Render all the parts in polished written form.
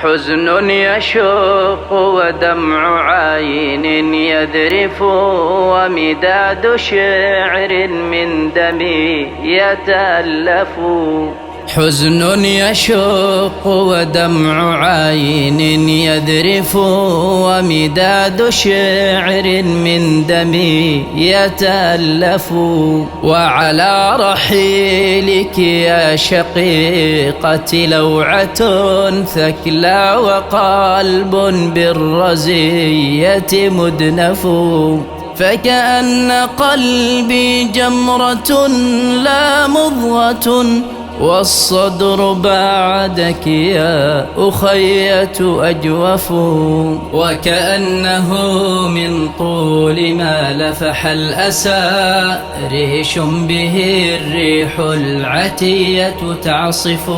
حزن يشق ودمع عين يذرف، ومداد شعر من دمي يتألف. حزن يشق ودمع عين يذرف، ومداد شعر من دمي يتألف. وعلى رحيلك يا شقيقتي لوعة ثكلى، وقلب بالرزية مدنف. فكأن قلبي جمرة لا مضغة، والصدر بعدك يا أخية أجوف. وكأنه من طول ما لفح الأسى ريش به الريح العتية تعصف.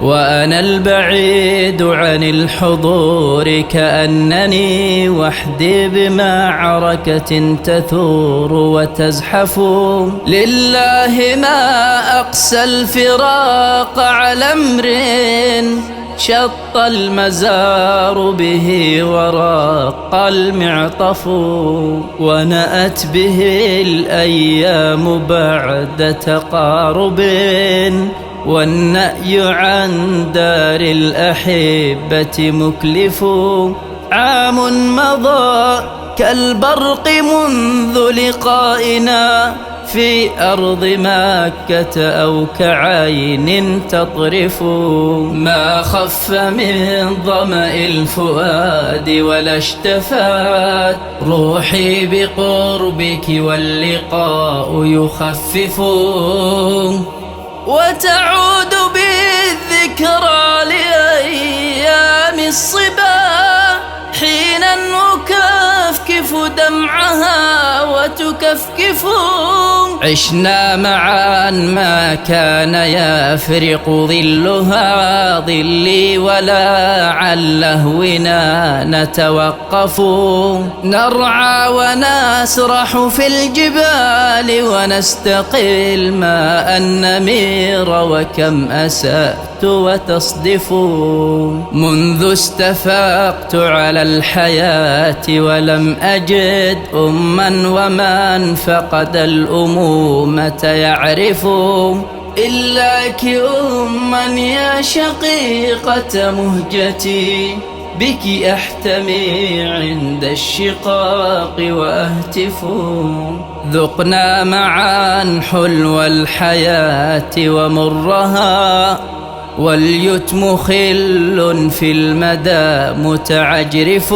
وأنا البعيد عن الحضور كأنني وحدي بمعركة تثور وتزحف. لله ما أقسى الفراق على امرئ شط المزار به ورق المعطف. ونأت به الأيام بعد تقارب، والنأي عن دار الأحبة مكلف. عام مضى كالبرق منذ لقائنا في أرض مكة، أو كعين تطرف. ما خف من ظمأ الفؤاد ولا اشتفت روحي بقربك، واللقاء يخفف. وتعود بالذكرى لأيام الصبا، حينا أكفكف دمعها وتكفكف. عشنا معا ما كان يفرق ظلها ظلي، ولا عن لهونا نتوقف. نرعى ونسرح في الجبال ونستقي الماء النمير، وكم أسأت وتصدف. منذ استفقت على الحياة ولم أجد أما، ومن فقد الأمومة يعرف. إلاك أما يا شقيقة مهجتي، بك أحتمي عند الشقاق وأهتف. ذقنا معا حلو الحياة ومرها، واليتم خل في المدى متعجرف.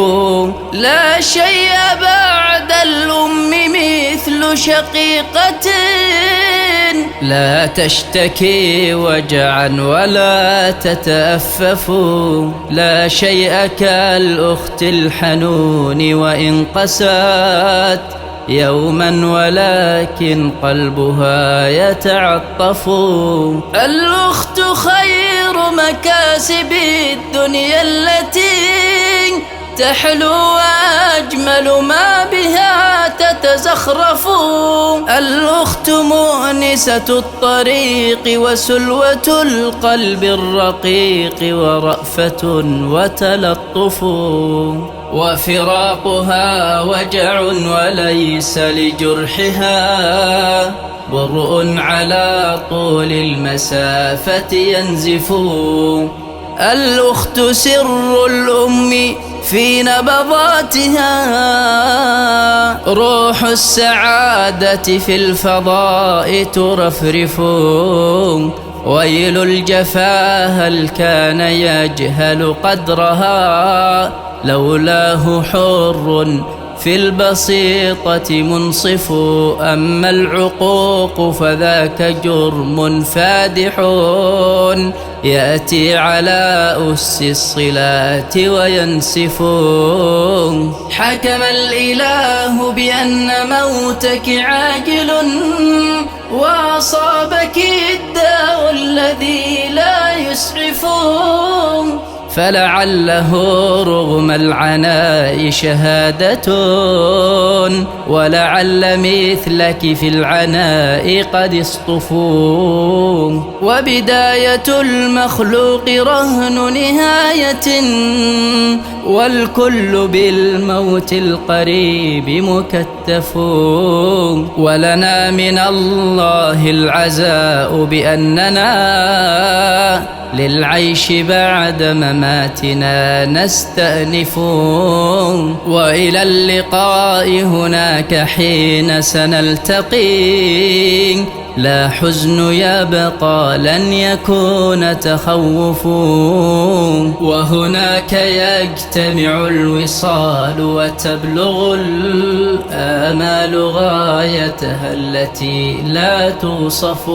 لا شيء بعد الأم مثل شقيقة، لا تشتكي وجعا ولا تتأفف. لا شيء كالأخت الحنون وإن قست يوما، ولكن قلبها يتعطف. الأخت خير مكاسب الدنيا التي تحلو، وأجمل ما بها تتزخرف. الأخت مؤنسة الطريق، وسلوة القلب الرقيق، ورأفة وتلطف. وفراقها وجع وليس لجرحها برء، على طول المسافة ينزف. الأخت سر الأم في نبضاتها، روح السعادة في الفضاء ترفرف. ويل الجفا هل كان يجهل قدرها، لولاه حر في البسيطة منصف. أما العقوق فذاك جرم فادح، يأتي على أس الصلات وينسف. حكم الإله بأن موتك عاجل، وأصابك الداء الذي لا يسعف. فلعله رغم العناء شهادة، ولعل مثلك في العناء قد اصطفوا. وبداية المخلوق رهن نهاية، والكل بالموت القريب مكتف. ولنا من الله العزاء بأننا للعيش بعد مماتنا نستأنف، وإلى اللقاء هناك حين سنلتقي، لا حزن يبقى لن يكون تخوف. وهناك يجتمع الوصال وتبلغ الآمال غايتها التي لا توصف.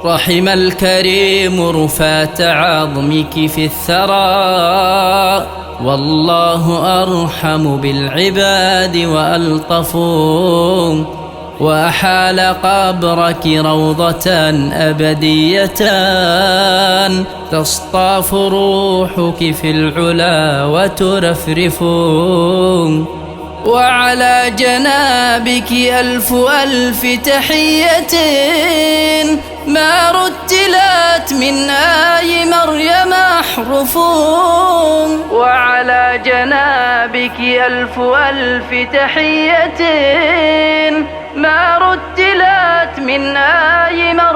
رحم الكريم رفات عظمك في الثرى، والله أرحم بالعباد وألطف. وأحال قبرك روضة أبدية، تصطاف روحك في العلا وترفرف. وعلى جنابك ألف ألف تحية، ما رتلت من آي مريم أحرف. وعلى جنابك ألف ألف تحية، ما رتلت من آي مريم